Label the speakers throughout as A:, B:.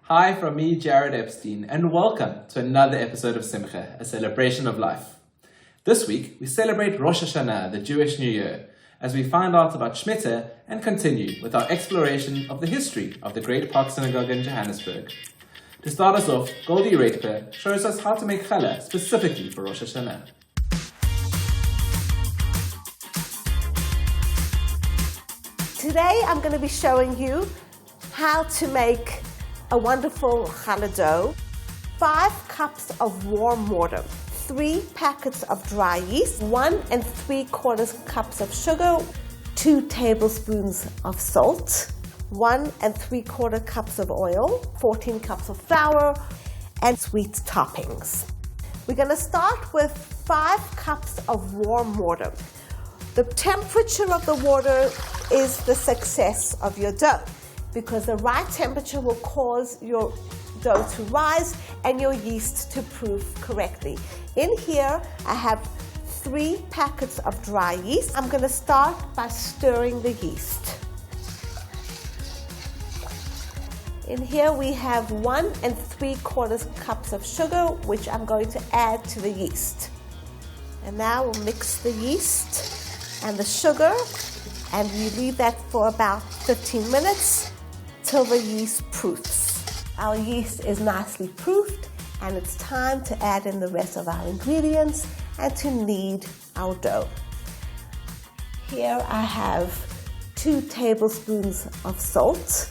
A: Hi from me, Jared Epstein, and welcome to another episode of Simcha, a celebration of life. This week, we celebrate Rosh Hashanah, the Jewish New Year, as we find out about Shmita and continue with our exploration of the history of the Great Synagogue in Johannesburg. To start us off, Goldie Rateper shows us how to make challah specifically for Rosh Hashanah.
B: Today I'm going to be showing you how to make a wonderful challah dough. 5 cups of warm water, 3 packets of dry yeast, 1 3/4 cups of sugar, 2 tablespoons of salt, 1 3/4 cups of oil, 14 cups of flour, and sweet toppings. We're going to start with 5 cups of warm water. The temperature of the water is the success of your dough, because the right temperature will cause your dough to rise and your yeast to proof correctly. In here, I have 3 packets of dry yeast. I'm going to start by stirring the yeast. In here we have 1 3/4 cups of sugar, which I'm going to add to the yeast. And now we'll mix the yeast and the sugar, and we leave that for about 15 minutes till the yeast proofs. Our yeast is nicely proofed, and it's time to add in the rest of our ingredients and to knead our dough. Here I have 2 tablespoons of salt.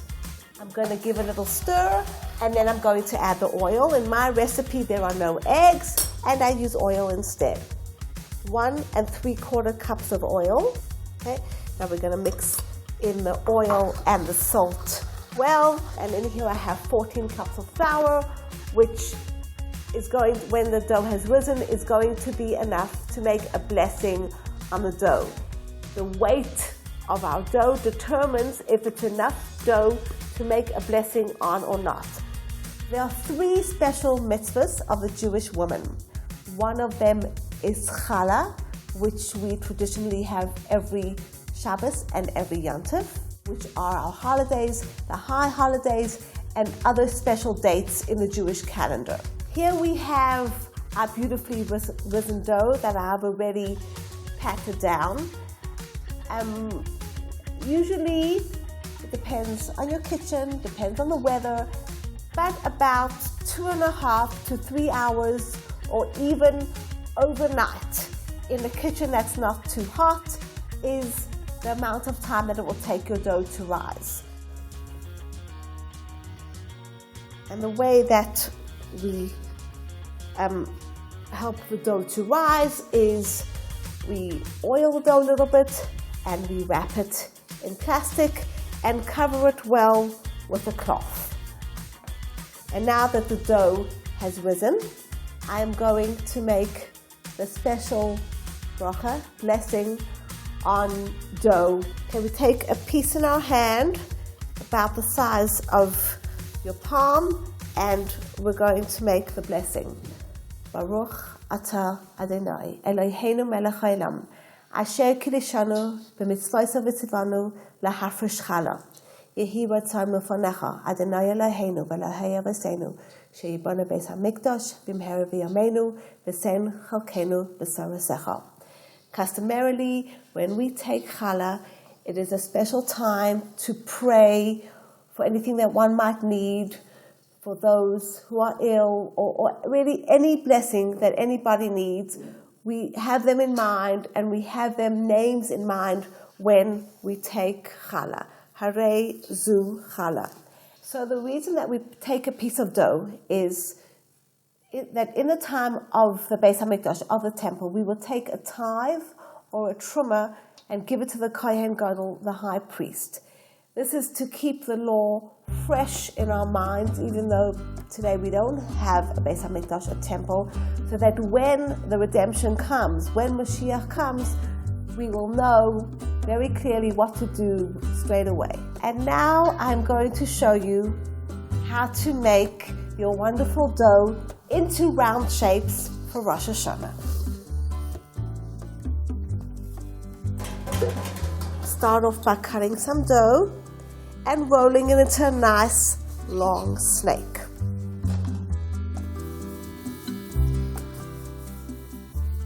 B: I'm going to give a little stir, and then I'm going to add the oil. In my recipe there are no eggs, and I use oil instead. 1 3/4 cups of oil. Okay, now we're going to mix in the oil and the salt well, and in here I have 14 cups of flour, which is going, when the dough has risen, is going to be enough to make a blessing on the dough. The weight of our dough determines if it's enough dough to make a blessing on or not. There are 3 special mitzvahs of the Jewish woman. One of them is challah, which we traditionally have every Shabbos and every Yom Tov, which are our holidays, the high holidays, and other special dates in the Jewish calendar. Here we have our beautifully risen dough that I have already patted down. Usually, it depends on your kitchen, depends on the weather, but about 2.5 to 3 hours, or even overnight in the kitchen that's not too hot, is the amount of time that it will take your dough to rise. And the way that we help the dough to rise is we oil the dough a little bit, and we wrap it in plastic and cover it well with a cloth. And now that the dough has risen, I am going to make the special bracha, blessing on dough. Okay, we take a piece in our hand, about the size of your palm, and we're going to make the blessing. Baruch atah Adonai, Eloheinu melech haolam, asher kiddushanu b'mitzvosav v'tzivanu lahafresh challah. Yehi ratzon lefanecha, Adonai Eloheinu v'Elohei Avosenu, sheyibonu beis hamikdash b'mehera v'yameinu v'sein chalkenu b'sarasecha. Customarily, when we take challah, it is a special time to pray for anything that one might need, for those who are ill, or really any blessing that anybody needs. We have them in mind, and we have them names in mind when we take challah. Harei zu challah. So the reason that we take a piece of dough is that in the time of the Beis HaMikdash, of the temple, we will take a tithe or a truma and give it to the Kohen Gadol, the high priest. This is to keep the law fresh in our minds, even though today we don't have a Beis HaMikdash, a temple, so that when the redemption comes, when Mashiach comes, we will know very clearly what to do straight away. And now I'm going to show you how to make your wonderful dough into round shapes for Rosh Hashanah. Start off by cutting some dough and rolling it into a nice long snake.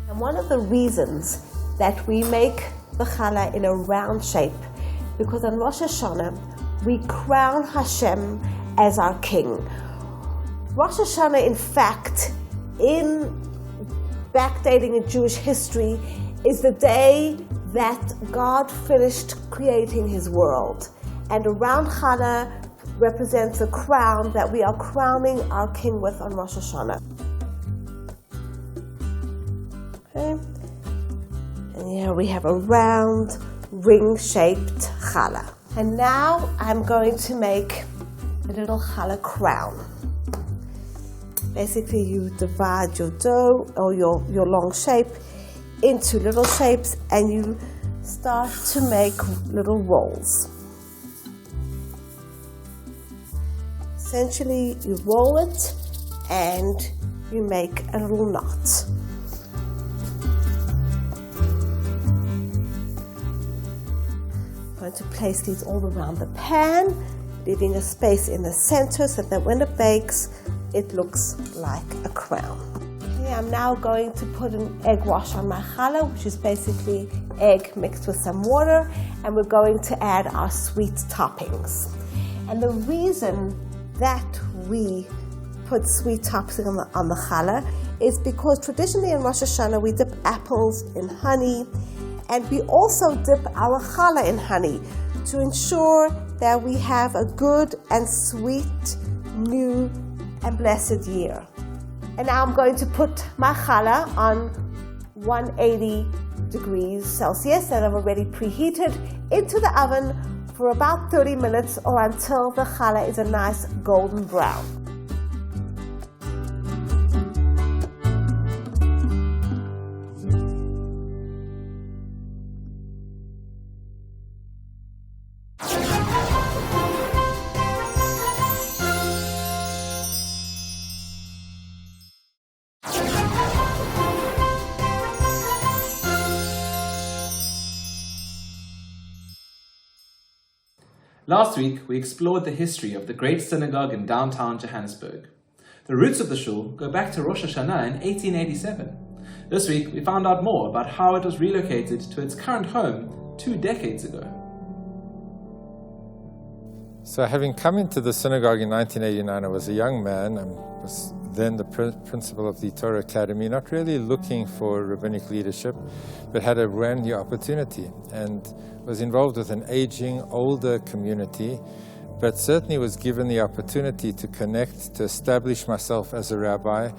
B: And one of the reasons that we make the challah in a round shape, because on Rosh Hashanah we crown Hashem as our king. Rosh Hashanah, in fact, in backdating in Jewish history, is the day that God finished creating his world. And a round challah represents a crown that we are crowning our king with on Rosh Hashanah. Okay. And here we have a round, ring-shaped challah. And now I'm going to make a little challah crown. Basically, you divide your dough or your long shape into little shapes, and you start to make little rolls. Essentially, you roll it and you make a little knot. I'm going to place these all around the pan, leaving a space in the center so that when it bakes, it looks like a crown. Okay, I'm now going to put an egg wash on my challah, which is basically egg mixed with some water, and we're going to add our sweet toppings. And the reason that we put sweet toppings on the challah is because traditionally in Rosh Hashanah we dip apples in honey, and we also dip our challah in honey to ensure that we have a good and sweet, new and blessed year. And now I'm going to put my challah on 180 degrees Celsius that I've already preheated into the oven for about 30 minutes or until the challah is a nice golden brown.
A: Last week, we explored the history of the Great Synagogue in downtown Johannesburg. The roots of the shul go back to Rosh Hashanah in 1887. This week, we found out more about how it was relocated to its current home 2 decades ago.
C: So having come into the synagogue in 1989, I was a young man. I was then the principal of the Torah Academy, not really looking for rabbinic leadership, but had a brand new opportunity and was involved with an aging, older community, but certainly was given the opportunity to connect, to establish myself as a rabbi.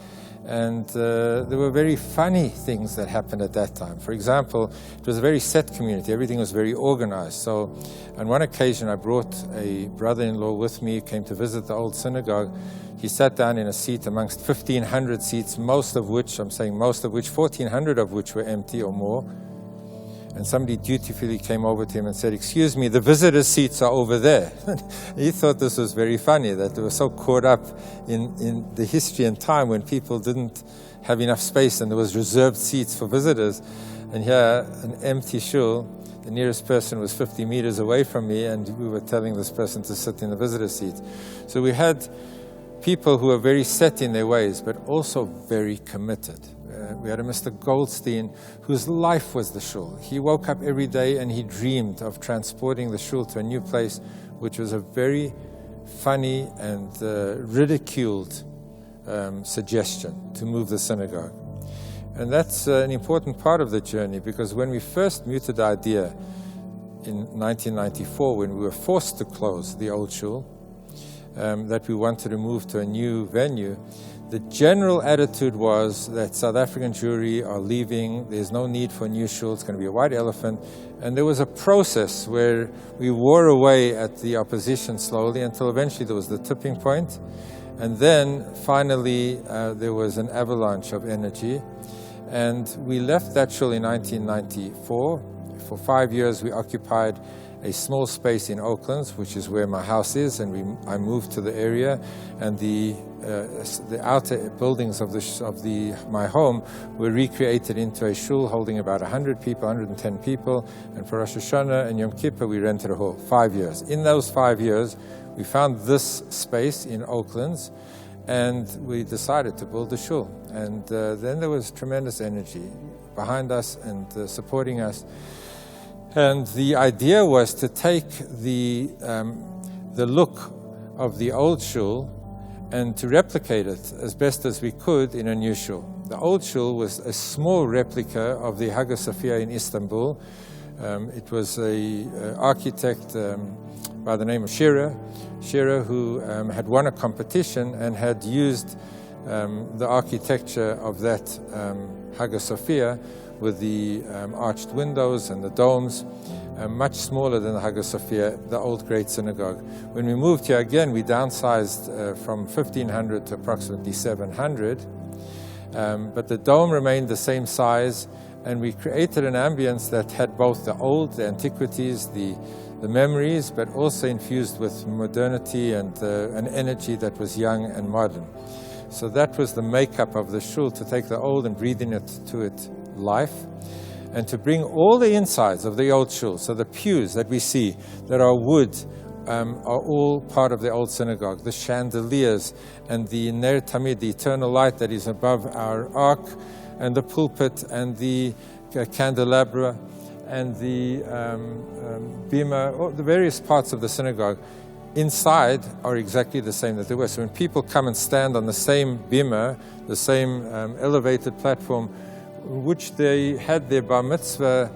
C: And there were very funny things that happened at that time. For example, it was a very set community. Everything was very organized. So on one occasion, I brought a brother-in-law with me, came to visit the old synagogue. He sat down in a seat amongst 1,500 seats, most of which, 1,400 of which were empty or more. And somebody dutifully came over to him and said, "Excuse me, the visitor seats are over there." He thought this was very funny, that they were so caught up in the history and time when people didn't have enough space and there was reserved seats for visitors. And here, an empty shul, the nearest person was 50 meters away from me, and we were telling this person to sit in the visitor seat. So we had people who were very set in their ways, but also very committed. We had a Mr. Goldstein whose life was the shul. He woke up every day and he dreamed of transporting the shul to a new place, which was a very funny and ridiculed suggestion to move the synagogue. And that's an important part of the journey, because when we first mooted the idea in 1994, when we were forced to close the old shul, that we wanted to move to a new venue, the general attitude was that South African Jewry are leaving, there's no need for a new shul, it's going to be a white elephant. And there was a process where we wore away at the opposition slowly until eventually there was the tipping point. And then finally there was an avalanche of energy. And we left that shul in 1994. For 5 years we occupied a small space in Oaklands, which is where my house is, and I moved to the area, and the outer buildings of my home were recreated into a shul holding about 100 people, 110 people, and for Rosh Hashanah and Yom Kippur we rented a hall. 5 years. In those 5 years, We found this space in Oaklands, and we decided to build a shul. And then there was tremendous energy behind us and supporting us. And the idea was to take the look of the old shul and to replicate it as best as we could in a new shul. The old shul was a small replica of the Hagia Sophia in Istanbul. It was an architect by the name of Shira, who had won a competition and had used the architecture of that Hagia Sophia with the arched windows and the domes, much smaller than the Hagia Sophia, the old Great Synagogue. When we moved here again, we downsized from 1,500 to approximately 700, but the dome remained the same size, and we created an ambience that had both the old, the antiquities, the memories, but also infused with modernity and an energy that was young and modern. So that was the makeup of the shul, to take the old and breathe in it to it life, and to bring all the insides of the old shul. So the pews that we see that are wood are all part of the old synagogue. The chandeliers and the Ner Tamid, the eternal light that is above our ark, and the pulpit and the candelabra and the bima, the various parts of the synagogue inside are exactly the same that they were. So when people come and stand on the same bima, the same elevated platform, which they had their bar mitzvah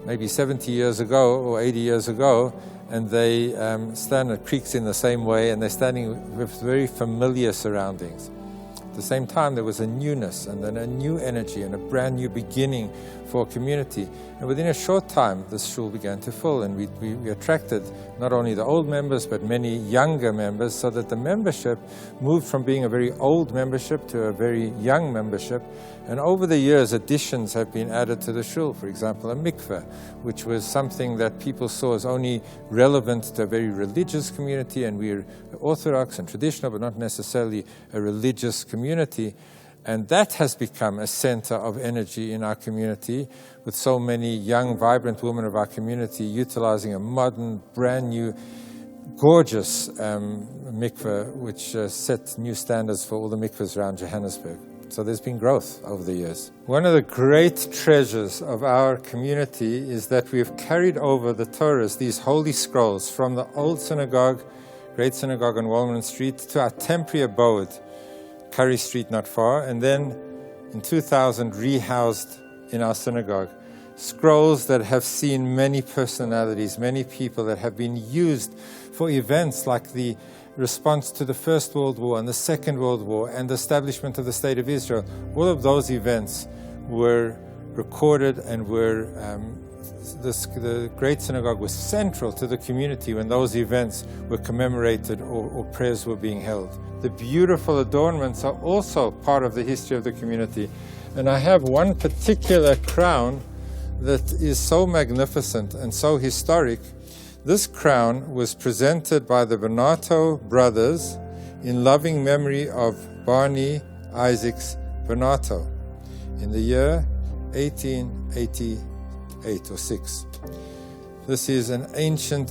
C: maybe 70 years ago or 80 years ago, and they stand at creeks in the same way, and they're standing with very familiar surroundings. At the same time, there was a newness and then a new energy and a brand new beginning for a community. And within a short time, this shul began to fill, and we attracted not only the old members, but many younger members, so that the membership moved from being a very old membership to a very young membership. And over the years, additions have been added to the shul. For example, a mikveh, which was something that people saw as only relevant to a very religious community, and we're Orthodox and traditional, but not necessarily a religious community. And that has become a center of energy in our community, with so many young, vibrant women of our community utilizing a modern, brand new, gorgeous mikveh, which set new standards for all the mikvehs around Johannesburg. So there's been growth over the years. One of the great treasures of our community is that we have carried over the Torahs, these holy scrolls, from the old synagogue, Great Synagogue on Walman Street, to our temporary abode, Curry Street not far, and then in 2000 rehoused in our synagogue. Scrolls that have seen many personalities, many people that have been used for events like the response to the First World War and the Second World War and the establishment of the State of Israel. All of those events were recorded and were the Great Synagogue was central to the community when those events were commemorated or prayers were being held. The beautiful adornments are also part of the history of the community. And I have one particular crown that is so magnificent and so historic. This crown was presented by the Bernato brothers in loving memory of Barney Isaacs Bernato in the year 1888 or 6. This is an ancient,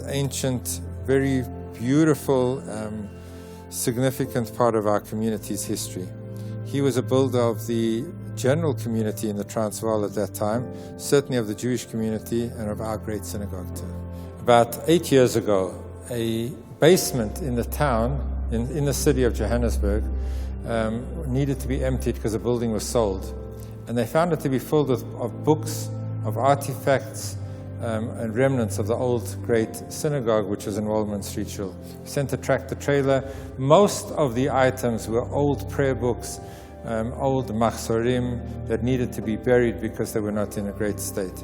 C: very beautiful, significant part of our community's history. He was a builder of the general community in the Transvaal at that time, certainly of the Jewish community and of our Great Synagogue too. About 8 years ago, a basement in the town, in the city of Johannesburg, needed to be emptied because the building was sold. And they found it to be filled of books, of artifacts, and remnants of the old Great Synagogue, which was in Walman Street Shul. We sent a tractor-trailer. Most of the items were old prayer books, old machzorim that needed to be buried because they were not in a great state.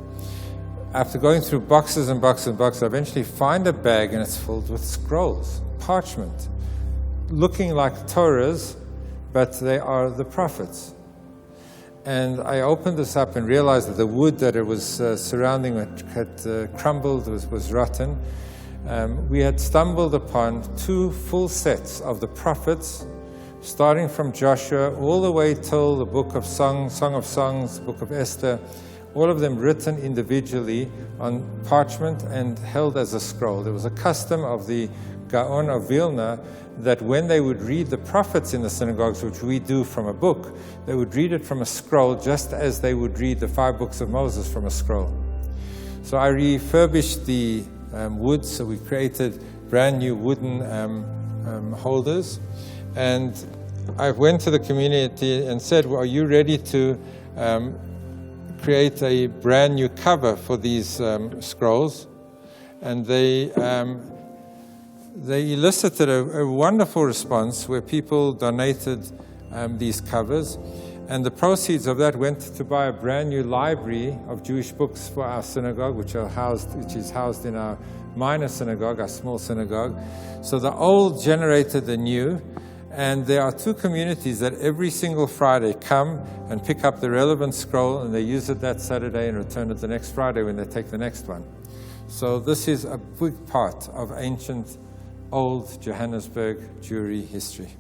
C: After going through boxes and boxes and boxes, I eventually find a bag, and it's filled with scrolls, parchment, looking like Torahs, but they are the prophets. And I opened this up and realized that the wood that it was surrounding it had crumbled, was rotten. We had stumbled upon 2 full sets of the prophets, starting from Joshua all the way till the book of Song of Songs, the book of Esther, all of them written individually on parchment and held as a scroll. There was a custom of the Gaon of Vilna that when they would read the prophets in the synagogues, which we do from a book, they would read it from a scroll just as they would read the 5 books of Moses from a scroll. So I refurbished the wood, so we created brand new wooden holders. And I went to the community and said, well, are you ready to create a brand new cover for these scrolls? And they elicited a wonderful response where people donated these covers. And the proceeds of that went to buy a brand new library of Jewish books for our synagogue, which is housed in our minor synagogue, our small synagogue. So the old generated the new. And there are 2 communities that every single Friday come and pick up the relevant scroll, and they use it that Saturday and return it the next Friday when they take the next one. So this is a big part of ancient, old Johannesburg Jewry history.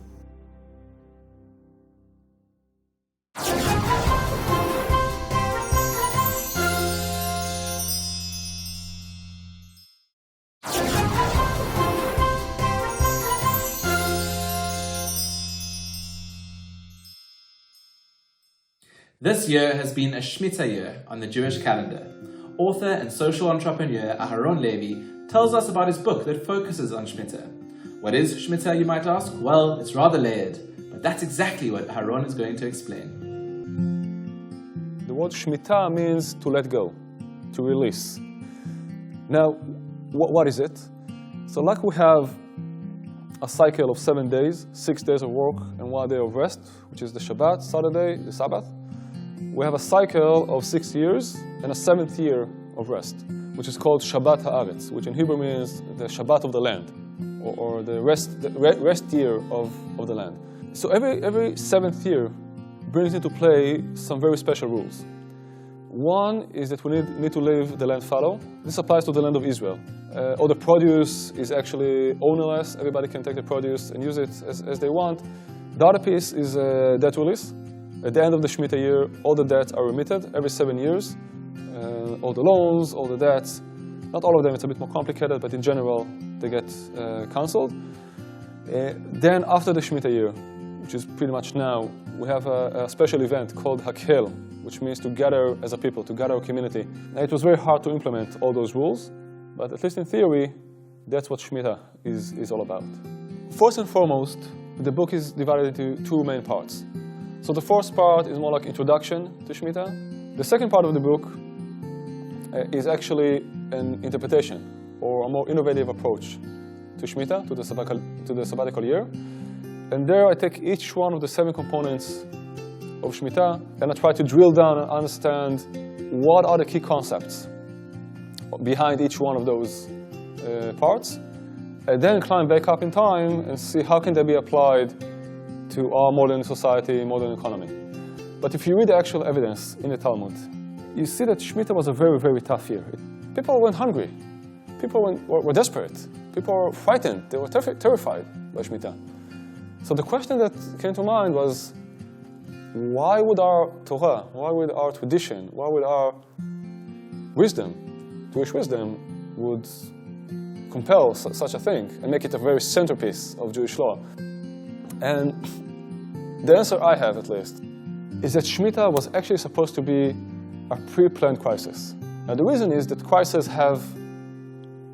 A: This year has been a Shmita year on the Jewish calendar. Author and social entrepreneur Aharon Levi tells us about his book that focuses on Shmita. What is Shmita, you might ask? Well, it's rather layered, but that's exactly what Aharon is going to explain.
D: The word Shmita means to let go, to release. Now, what is it? So like we have a cycle of 7 days, 6 days of work and 1 day of rest, which is the Shabbat, Saturday, the Sabbath. We have a cycle of 6 years and a 7th year of rest, which is called Shabbat Haaretz, which in Hebrew means the Shabbat of the land, or the rest year of the land. So every 7th year brings into play some very special rules. One is that we need to leave the land fallow. This applies to the land of Israel. All the produce is actually ownerless. Everybody can take the produce and use it as they want. The other piece is debt release. At the end of the Shmita year, all the debts are remitted every 7 years. All the loans, all the debts. Not all of them, it's a bit more complicated, but in general, they get cancelled. Then after the Shmita year, which is pretty much now, we have a special event called Hakel, which means to gather as a people, to gather a community. And it was very hard to implement all those rules, but at least in theory, that's what Shmita is all about. First and foremost, the book is divided into 2 main parts. So the first part is more like introduction to Shmita. The second part of the book is actually an interpretation or a more innovative approach to Shmita, to the sabbatical year. And there I take each one of the 7 components of Shmita and I try to drill down and understand what are the key concepts behind each one of those parts. And then climb back up in time and see how can they be applied to our modern society, modern economy. But if you read the actual evidence in the Talmud, you see that Shmita was a very, very tough year. People went hungry. People were desperate. People were frightened. They were terrified by Shmita. So the question that came to mind was, why would our Torah, why would our tradition, why would our wisdom, Jewish wisdom, would compel such a thing and make it a very centerpiece of Jewish law? And the answer I have, at least, is that Shmita was actually supposed to be a pre-planned crisis. Now, the reason is that crises have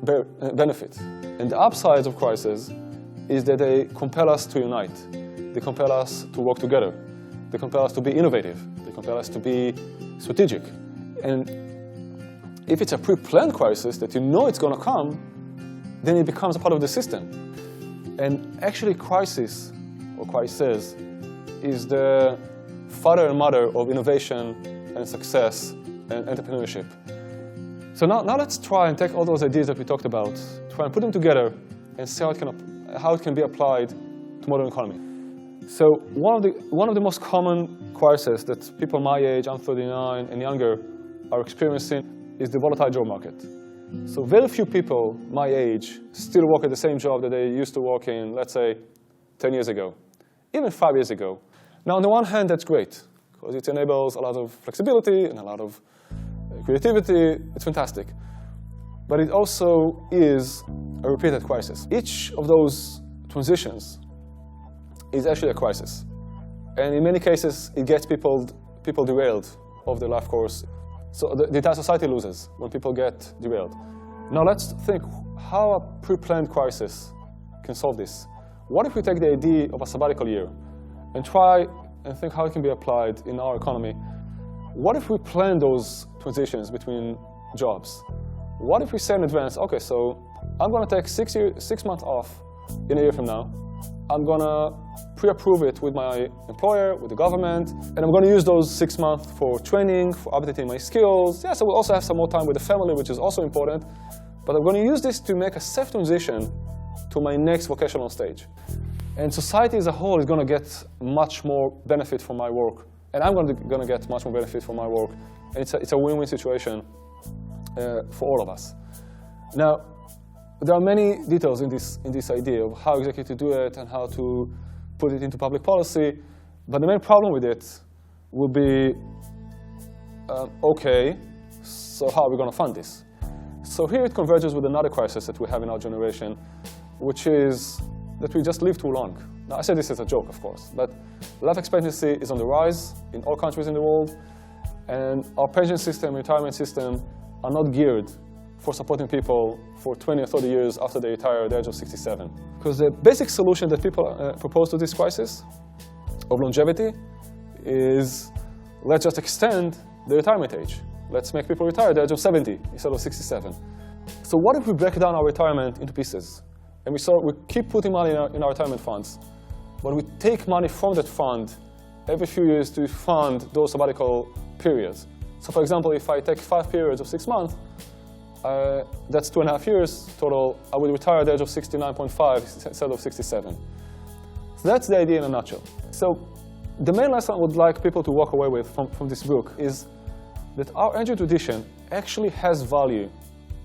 D: benefits. And the upsides of crises is that they compel us to unite. They compel us to work together. They compel us to be innovative. They compel us to be strategic. And if it's a pre-planned crisis that you know it's going to come, then it becomes a part of the system. And actually, crisis, or crises, is the father and mother of innovation and success and entrepreneurship. So now let's try and take all those ideas that we talked about, try and put them together and see how it can be applied to modern economy. So one of the most common crises that people my age, I'm 39 and younger, are experiencing is the volatile job market. So very few people my age still work at the same job that they used to work in, let's say, 10 years ago, even 5 years ago. Now, on the one hand, that's great, because it enables a lot of flexibility and a lot of creativity, it's fantastic. But it also is a repeated crisis. Each of those transitions is actually a crisis. And in many cases, it gets people derailed of their life course. So the entire society loses when people get derailed. Now let's think how a pre-planned crisis can solve this. What if we take the idea of a sabbatical year and try and think how it can be applied in our economy? What if we plan those transitions between jobs? What if we say in advance, okay, so I'm going to take 6 months off in a year from now. I'm going to pre-approve it with my employer, with the government, and I'm going to use those 6 months for training, for updating my skills. Yeah, so we'll also have some more time with the family, which is also important. But I'm going to use this to make a safe transition to my next vocational stage. And society as a whole is going to get much more benefit from my work. And I'm going to get much more benefit from my work. And it's a win-win situation for all of us. Now, there are many details in this idea of how exactly to do it and how to put it into public policy. But the main problem with it will be, okay, so how are we going to fund this? So here it converges with another crisis that we have in our generation, which is that we just live too long. Now, I say this as a joke, of course, but life expectancy is on the rise in all countries in the world, and our pension system, retirement system are not geared for supporting people for 20 or 30 years after they retire at the age of 67. Because the basic solution that people propose to this crisis of longevity is, let's just extend the retirement age. Let's make people retire at the age of 70 instead of 67. So what if we break down our retirement into pieces? And we keep putting money in our retirement funds, but we take money from that fund every few years to fund those sabbatical periods. So for example, if I take 5 periods of 6 months, that's 2.5 years total. I will retire at the age of 69.5 instead of 67. So that's the idea in a nutshell. So the main lesson I would like people to walk away with from this book is that our ancient tradition actually has value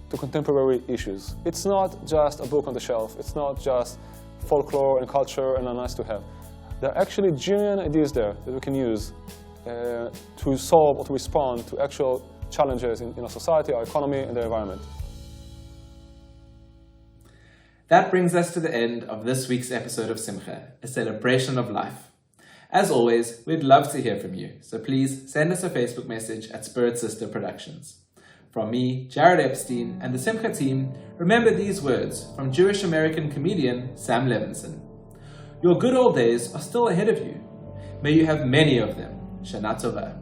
D: to contemporary issues. It's not just a book on the shelf. It's not just folklore and culture and a nice to have. There are actually genuine ideas there that we can use to solve or to respond to actual challenges in our society, our economy, and the environment.
A: That brings us to the end of this week's episode of Simcha, a celebration of life. As always, we'd love to hear from you, so please send us a Facebook message at Spirit Sister Productions. From me, Jared Epstein, and the Simcha team, remember these words from Jewish-American comedian Sam Levinson. Your good old days are still ahead of you. May you have many of them. Shana Tova.